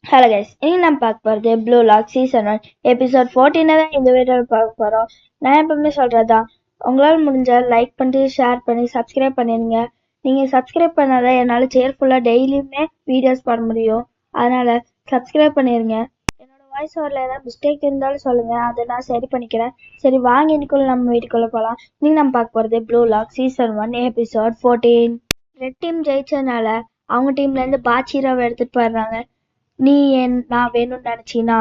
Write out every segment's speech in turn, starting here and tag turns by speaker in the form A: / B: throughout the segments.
A: Hello guys, இன்னைக்கு நம்ம பார்க்க போகிறது ப்ளூ லாக் சீசன் 1 எபிசோட் 14 தான் இந்த வீடியோவில் பார்க்க போகிறோம். நான் எப்பவுமே சொல்கிறதா, உங்களால் முடிஞ்ச லைக் பண்ணி ஷேர் பண்ணி சப்ஸ்கிரைப் பண்ணிடுங்க. நீங்கள் சப்ஸ்கிரைப் பண்ணாதான் என்னால் சேர்ஃபுல்லாக டெய்லியுமே வீடியோஸ் போட முடியும். அதனால் சப்ஸ்கிரைப் பண்ணிடுங்க. என்னோட வாய்ஸ் ஓவரில் ஏதாவது மிஸ்டேக் இருந்தாலும் சொல்லுங்கள், அதை நான் சரி பண்ணிக்கிறேன். சரி வாங்க, இன்னைக்குள்ள நம்ம வீட்டுக்குள்ளே போகலாம். இன்னைக்கு நம்ம பார்க்க போகிறது Blue Lock season 1 episode 14. Red team ஜெயிச்சதுனால அவங்க டீம்லேருந்து பாச்சீராவை எடுத்துகிட்டு போயிடுறாங்க. நீ நான் வேணும்னு நினைச்சினா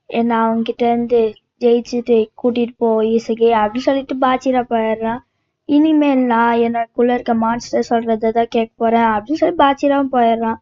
A: என்ன அவன்கிட்ட இருந்து ஜெயிச்சுட்டு கூட்டிட்டு போ ஈசகி அப்படின்னு சொல்லிட்டு பாச்சிரா போயிடுறான். இனிமேல் நான் எனக்குள்ள இருக்க மான்ஸ்டர் சொல்றதான் கேட்க போறேன் அப்படின்னு சொல்லி பாச்சிராவும் போயிடுறான்.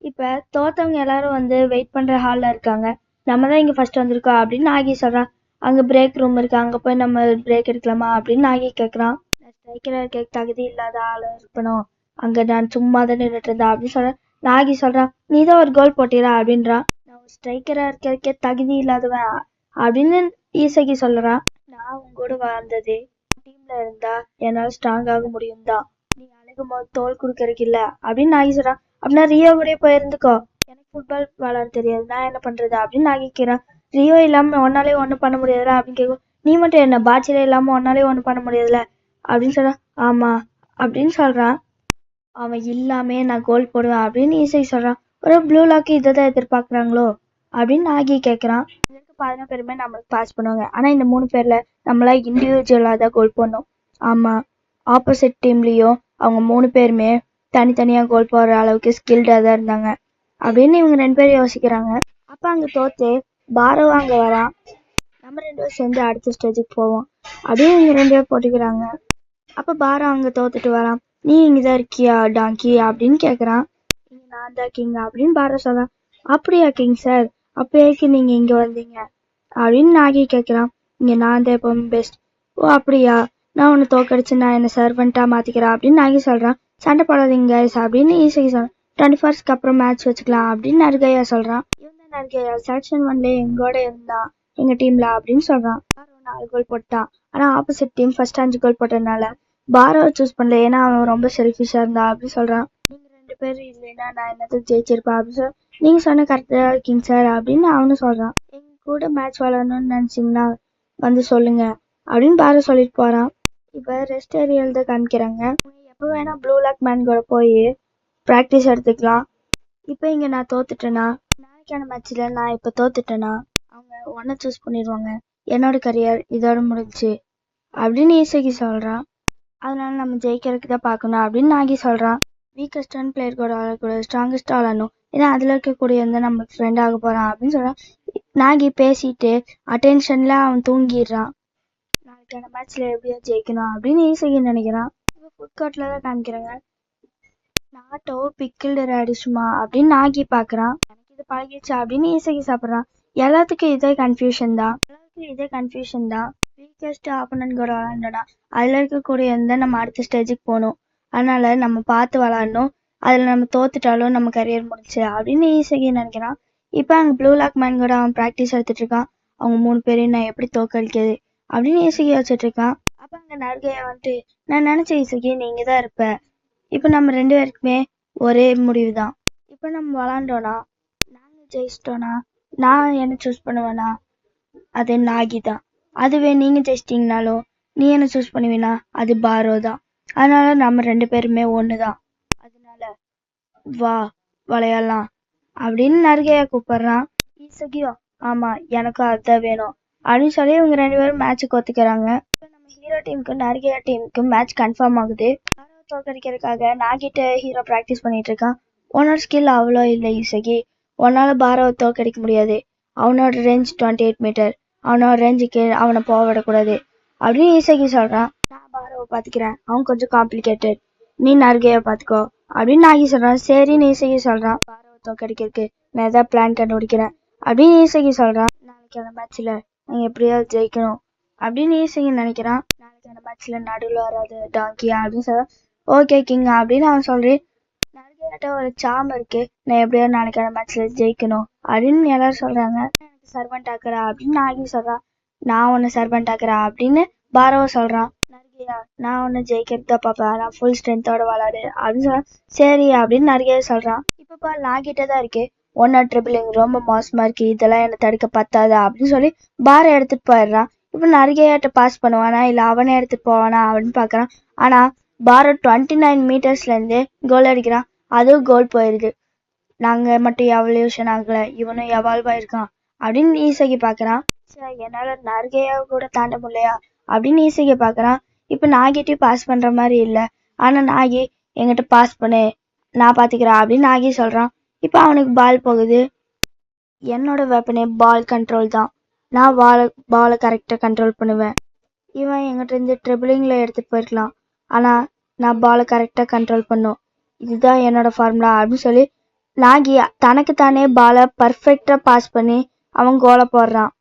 A: இப்ப தோத்தவங்க எல்லாரும் வந்து வெயிட் பண்ற ஹால்ல இருக்காங்க. நம்ம தான் இங்க ஃபர்ஸ்ட் வந்திருக்கோம் அப்படின்னு நாகி சொல்றான். அங்க பிரேக் ரூம் இருக்கு, அங்க போய் நம்ம பிரேக் எடுக்கலாமா அப்படின்னு நாகி கேட்கறான். ஸ்ட்ரைக்கரா இருக்க தகுதி இல்லாத ஆளு இருக்கணும், அங்க நான் சும்மா தான் நின்றுட்டு இருந்தேன் அப்படின்னு சொல்றேன். நாகி சொல்றான், நீ தான் ஒரு கோல் போட்டிரா அப்படின்றான். நான் ஒரு ஸ்ட்ரைக்கரா இருக்கிறதுக்கே தகுதி இல்லாதவன் அப்படின்னு ஈசகி சொல்றான். நான் உன் கூட வந்தது டீம்ல இருந்தா என்னால ஸ்ட்ராங் ஆக முடியும் தான், நீ அழகும் போது தோல் கொடுக்கறதுக்கு இல்ல அப்படின்னு நாகி சொல்றான். அப்படின்னா ரியோ கூட போய் இருந்துக்கோ, எனக்கு ஃபுட்பால் விளையாட தெரியாது, நான் என்ன பண்றது அப்படின்னு நாகிக்கிறான். ரியோ இல்லாம ஒன்னாலே ஒண்ணும் பண்ண முடியாதுல அப்படின்னு கேட்கும். நீ மட்டும் என்ன பாச்சிலே இல்லாம ஒன்னாலே ஒண்ணும் பண்ண முடியாதுல அப்படின்னு சொல்றான். ஆமா அப்படின்னு சொல்றான். அவன் இல்லாமே நான் கோல் போடுவேன் அப்படின்னு ஈசை சொல்றான். ஒரு ப்ளூ லாக்கு இதை தான் எதிர்பார்க்குறாங்களோ அப்படின்னு நாகி கேட்குறான். இதற்கு 11 பேருமே நம்மளுக்கு பாஸ் பண்ணுவாங்க, ஆனால் இந்த 3 பேர்ல நம்மளா இண்டிவிஜுவலாக தான் கோல் போடணும். ஆமாம், ஆப்போசிட் டீம்லேயும் அவங்க 3 பேருமே தனித்தனியாக கோல் போடுற அளவுக்கு ஸ்கில்டாக தான் இருந்தாங்க அப்படின்னு இவங்க 2 பேரும் யோசிக்கிறாங்க. அப்போ அங்கே தோத்து பாரவ் அங்கே வரான். நம்ம 2 பேரும் சேர்ந்து அடுத்த ஸ்டேஜுக்கு போவோம் அப்படின்னு இவங்க 2 பேரும் போட்டுக்கிறாங்க. அப்போ பாரவ் அங்கே தோத்துட்டு வரான். நீ இங்கதான் இருக்கியா டாங்கி அப்படின்னு கேக்குறான். இங்க நான் தான் கிங் அப்படின்னு பாரவ் சொல்றான். அப்படியா கிங் சார், அப்ப ஏக்கு நீங்க இங்க வந்தீங்க அப்படின்னு நாகி கேக்குறான். இங்க நான் தான் எப்பவுமே பெஸ்ட். ஓ அப்படியா, நான் உன்னை தோக்கடிச்சு நான் என்ன சர்வெண்டா மாத்திக்கிறேன் அப்படின்னு நாகி சொல்றான். சண்டை போடாதீங்க guys அப்படின்னு ஈஸிக்கு சொல்றான். 21st அப்புறம் மேட்ச் வச்சுக்கலாம் அப்படின்னு நர்கையா சொல்றான். இவன் நர்கையா செலக்ஷன் 1 எங்கூட இருந்தான் எங்க டீம்ல அப்படின்னு சொல்றான். 4 கோல் போட்டான், ஆனா ஆப்போசிட் டீம் ஃபர்ஸ்ட் 5 கோல் போட்டதுனால பாரவை சூஸ் பண்ணல, ஏன்னா அவன் ரொம்ப செல்ஃபிஷா இருந்தா அப்படின்னு சொல்றான். நீங்க 2 பேரும் இல்லைன்னா நான் என்னத்துக்கு ஜெயிச்சிருப்பேன் அப்படின்னு சொல்ல, நீங்க சொன்ன கரெக்டா இருக்கீங்க சார் அப்படின்னு அவனும் சொல்றான். எங்க கூட மேட்ச் விளையாடணும்னு நினைச்சீங்கன்னா வந்து சொல்லுங்க அப்படின்னு பாரவ் சொல்லிட்டு போறான். இப்ப ரெஸ்ட் ஏரியால தான் காமிக்கிறாங்க. எப்ப வேணா ப்ளூ லாக் மேன் கூட போய் ப்ராக்டிஸ் எடுத்துக்கலாம். இப்போ இங்க நான் தோத்துட்டேன்னா, நாளைக்கான மேட்ச்ல நான் இப்ப தோத்துட்டேன்னா அவங்க ஒன்ன சூஸ் பண்ணிடுவாங்க, என்னோட கரியர் இதோட முடிஞ்சு அப்படின்னு ஈசகி சொல்றான். அதனால நம்ம ஜெயிக்கிறதுக்கு தான் பார்க்கணும் அப்படின்னு நாகி சொல்றான். வீக்கஸ்டான பிளேயர் கூட ஆடக்கூடாது, ஸ்ட்ராங்கஸ்ட் ஆடணும், ஏன்னா அதுல இருக்கக்கூடிய வந்து நம்மளுக்கு ஃப்ரெண்ட் ஆக போறான் அப்படின்னு சொல்றான். நாகி பேசிட்டு அட்டென்ஷன்ல அவன் தூங்கிடுறான். நாளைக்கான மேட்ச்ல எப்படியா ஜெயிக்கணும் அப்படின்னு ஈஸியா நினைக்கிறான். இப்போ ஃபுட் கோர்ட்ல தான் காமிக்கிறாங்க. நாட்டோ பிக்கிள்டு ரேடிஷ்மா அப்படின்னு நாகி பாக்குறான். எனக்கு இது பழகிடுச்சு அப்படின்னு ஈஸிக்கு சாப்பிட்றான். எல்லாத்துக்கும் இதே கன்ஃபியூஷன் தான். வீக்கஸ்ட் ஆப்போனன்ட் கூட விளாண்டோம்னா அதுல இருக்கக்கூடிய நம்ம அடுத்த ஸ்டேஜுக்கு போகணும், அதனால நம்ம பார்த்து விளாடணும், அதுல நம்ம தோத்துட்டாலும் நம்ம கரியர் முடிச்சு அப்படின்னு ஈஸியாக நினைக்கிறான். இப்போ அங்கே ப்ளூ லாக் மேன் கூட அவன் ப்ராக்டிஸ் எடுத்துட்டு இருக்கான். அவங்க 3 பேரையும் நான் எப்படி தோக்கடிக்கிறது அப்படின்னு ஈஸியாக வச்சுட்டு இருக்கான். அப்போ அங்கே நர்கையா வந்துட்டு, நான் நினைச்ச ஈஸிக்கு நீங்க தான் இருப்ப, இப்போ நம்ம 2 பேருக்குமே ஒரே முடிவு தான். இப்போ நம்ம விளாண்டோன்னா நாங்க ஜெயிச்சிட்டோன்னா நான் என்ன சூஸ் பண்ணுவேன்னா அது நாகி தான். அதுவே நீங்க ஜெயிச்சிட்டீங்கனாலும் நீ என்ன சூஸ் பண்ணுவீனா அது பாரோ தான். அதனால நம்ம 2 பேருமே ஒண்ணுதான், அதனால வா விளையாடலாம் அப்படின்னு நர்கையா கூப்பிடுறான். ஈசகியோ ஆமா எனக்கும் அதுதான் வேணும் அப்படின்னு சொல்லி இவங்க 2 பேரும் மேட்சுக்கு ஒத்துக்கிறாங்க. நம்ம ஹீரோ டீமுக்கும் நர்கையா டீமுக்கும் மேட்ச் கன்ஃபார்ம் ஆகுது. பாரோ தோக்கடிக்கிறதுக்காக நாகிட்ட ஹீரோ ப்ராக்டிஸ் பண்ணிட்டு இருக்கான். உன்னோட ஸ்கில் அவ்வளோ இல்லை ஈசகி, உன்னால பாரோவை தோக்கடிக்க முடியாது, அவனோட ரேஞ்ச் 28 மீட்டர், அவனோட ரேஞ்சுக்கு அவனை போக விடக்கூடாது அப்படின்னு ஈசகி சொல்றான். நான் பாரோவை பாத்துக்கிறேன், அவன் கொஞ்சம் காம்ப்ளிகேட்டட், நீ நர்கையா பாத்துக்கோ அப்படின்னு நாகி சொல்றான். சரின்னு ஈசகி சொல்றான். பாரோவை தோக்கடிக்கிறதுக்கு நான் ஏதாவது பிளான் கண்டுபிடிக்கிறேன் அப்படின்னு ஈசகி சொல்றான். நாளைக்கு அந்த மேட்ச்ல நான் எப்படியாவது ஜெயிக்கணும் அப்படின்னு ஈசகி நினைக்கிறான். நாளைக்கு அந்த மேட்ச்ல நடுவில் வராது டாங்கி அப்படின்னு சொல்றான். ஓகே கிங் அப்படின்னு அவன் சொல்றேன். நர்கையாட்ட ஒரு சாம் இருக்கு, நான் எப்படியாவது நாளைக்கான மேட்ச்ல ஜெயிக்கணும் அப்படின்னு எல்லாரும் சொல்றாங்க. எனக்கு சர்வெண்ட் ஆக்குறா அப்படின்னு நாகி சொல்றான். நான் உன்னை சர்வெண்ட் ஆக்குறா அப்படின்னு பாரவ சொல்றான். நர்கையா நான் உன்னை ஜெயிக்கிறது தான் பாப்பா, நான் ஃபுல் ஸ்ட்ரென்த்தோட விளாடு அப்படின்னு சொல்றான். சரி அப்படின்னு நர்கையா சொல்றான். இப்ப நாகிட்ட தான் இருக்கு, ஒன்னா ட்ரிபிளிங் ரொம்ப மோசமா இருக்கு, இதெல்லாம் என்ன தடுக்க பத்தாது அப்படின்னு சொல்லி பாரை எடுத்துட்டு போயிடுறான். இப்ப நர்கையாட்ட பாஸ் பண்ணுவானா இல்ல அவனே எடுத்துட்டு போவானா அப்படின்னு பாக்குறான். ஆனா பாரோ 29 மீட்டர்ஸ்ல இருந்து கோல் அடிக்கிறான். அதுவும் கோல் போயிருது. நாங்க மட்டும் எவல்யூஷன் ஆகல, இவனும் எவால்வ் ஆயிருக்கான் அப்படின்னு ஈசகி பாக்குறான். என்னால நர்கையா கூட தாண்ட முடியலையா அப்படின்னு ஈசகி பாக்குறான். இப்ப நாகிட்டையும் பாஸ் பண்ற மாதிரி இல்ல. ஆனா நாகி எங்கிட்ட பாஸ் பண்ணு, நான் பாத்துக்கிறேன் அப்படின்னு நாகி சொல்றான். இப்ப அவனுக்கு பால் போகுது. என்னோட வெப்பனே பால் கண்ட்ரோல் தான். நான் பாலை கரெக்டா கண்ட்ரோல் பண்ணுவேன். இவன் எங்கிட்ட இருந்து ட்ரிபிளிங்ல எடுத்துட்டு போயிருக்கலாம், ஆனா நான் பாலை கரெக்டா கண்ட்ரோல் பண்ணும், இதுதான் என்னோட ஃபார்முலா அப்படின்னு சொல்லி நாகி தனக்கு தானே பாலை பர்ஃபெக்டா பாஸ் பண்ணி அவன் கோலை போடுறான்.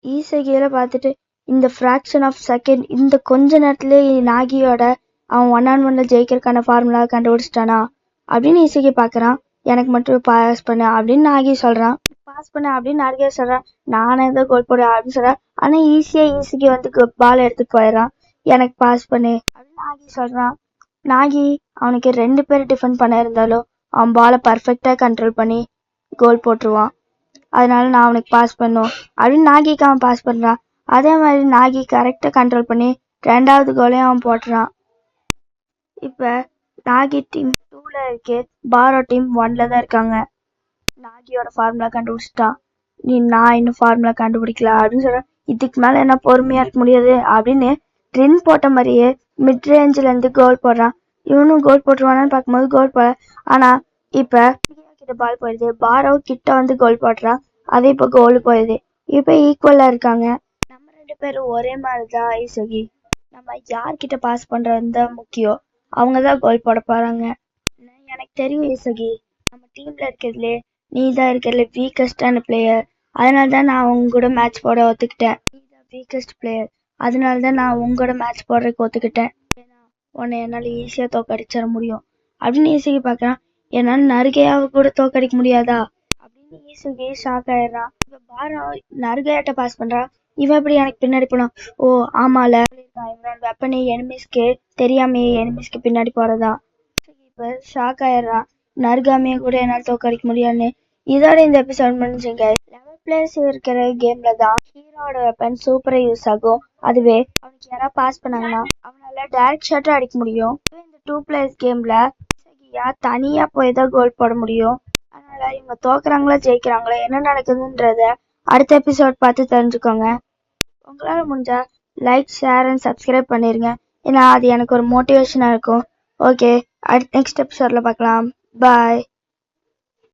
A: ஈசகியில பார்த்துட்டு இந்த ஃப்ராக்ஷன் ஆஃப் செகண்ட், இந்த கொஞ்ச நேரத்துலயே நாகியோட அவன் 1-on-1 ஜெயிக்கிறதுக்கான ஃபார்முலா கண்டுபிடிச்சிட்டானா அப்படின்னு ஈசகி பாக்குறான். எனக்கு மட்டும் பாஸ் பண்ண அப்படின்னு நாகி சொல்றான். பாஸ் பண்ண அப்படின்னு நர்கே சொல்றான். நானே தான் கோல் போடுறேன் அப்படின்னு சொல்றான். ஆனா ஈஸியா ஈசகி வந்து பால் எடுத்துட்டு போயிடறான். எனக்கு பாஸ் பண்ணு அப்படின்னு நாகி சொல்றான். நாகி அவனுக்கு 2 பேர் டிஃபெண்ட் பண்ண இருந்தாலும் அவன் பாலை பர்ஃபெக்டா கண்ட்ரோல் பண்ணி கோல் போட்டுருவான். அதனால நான் அவனுக்கு பாஸ் பண்ணும் அப்படின்னு நாகிக்கு அவன் பாஸ் பண்றான். அதே மாதிரி நாகி கரெக்டா கண்ட்ரோல் பண்ணி 2வது கோலையும் அவன் போட்டுறான். இப்ப நாகி டீம் 2ல இருக்கு, பாரோ டீம் 1ல தான் இருக்காங்க. நாகியோட ஃபார்முலா கண்டுபிடிச்சிட்டான். நான் இன்னும் ஃபார்முலா கண்டுபிடிக்கல அப்படின்னு சொல்ற. இதுக்கு மேல என்ன பொறுமையா இருக்க முடியாது அப்படின்னு ட்ரின் போட்ட மாதிரியே மிட் ரேஞ்சில இருந்து கோல் போடுறான். இவனும் கோல் போட்டுருவானு பார்க்கும்போது கோல் போட. ஆனா இப்ப கிட்ட பால் போயிடுது. பாரோ கிட்ட வந்து கோல் போடுறான். அதே இப்ப கோல் போயிடுது. இப்ப ஈக்குவலா இருக்காங்க. நம்ம 2 பேரும் ஒரே மாதிரிதான் ஈசகி. நம்ம யார்கிட்ட பாஸ் பண்றது தான் முக்கியம், அவங்கதான் கோல் போட போறாங்க. எனக்கு தெரியும் ஈசகி, நம்ம டீம்ல இருக்கிறதுலே நீ தான் இருக்கிறதுல வீக்கஸ்டான பிளேயர். அதனாலதான் நான் உங்க கூட மேட்ச் போட ஒத்துக்கிட்டேன். நீ தான் வீக்கஸ்ட் பிளேயர், அதனாலதான் நான் உங்களோட மேட்ச் போடுறதுக்கு ஒத்துக்கிட்டேன். ஏன்னா உன்னை என்னால ஈஸியா தோக்கடிச்சிட முடியும் அப்படின்னு ஈசகி பாக்குறான். என்னால நர்கையாவை கூட தோக்கடிக்க முடியாதா அப்படின்னு ஈசகி ஷாக் ஆயிடுறான். இப்ப பாரோ நர்கையாட்ட பாஸ் பண்றான். இவன் எப்படி எனக்கு பின்னாடி போனான்? ஓ ஆமால, இவனோட வெப்பனே எனிமிஸ்க்கு தெரியாமையே எனிமிஸ்க்கு பின்னாடி போறதா. இப்ப ஷாக் ஆயிடுறான். நர்காமையை கூட என்னால தோக்கடிக்க முடியாதுன்னு. இதோட இந்த எபிசோட் முடிஞ்சுங்க. 11 பிளேயர்ஸ் இருக்கிற கேம்ல தான் ஹீரோட வெப்பன் சூப்பரா யூஸ் ஆகும். அதுவே அவனுக்கு யாராவது பாஸ் பண்ணாங்கன்னா அவனால டைரக்ட் ஷாட் அடிக்க முடியும். இந்த 2 பிளேயர்ஸ் கேம்ல தனியா போய் தான் கோல் போட முடியும். அதனால இவங்க தோக்குறாங்களா ஜெயிக்கிறாங்களா என்ன நடக்குதுன்றத அடுத்த எபிசோட் பார்த்து தெரிஞ்சுக்கோங்க. உங்களால முடிஞ்சா லைக், ஷேர் அண்ட் சப்ஸ்கிரைப் பண்ணிருங்க. ஏன்னா அது எனக்கு ஒரு மோட்டிவேஷனா இருக்கும். ஓகே, நெக்ஸ்ட் எபிசோட்ல பார்க்கலாம். பாய்.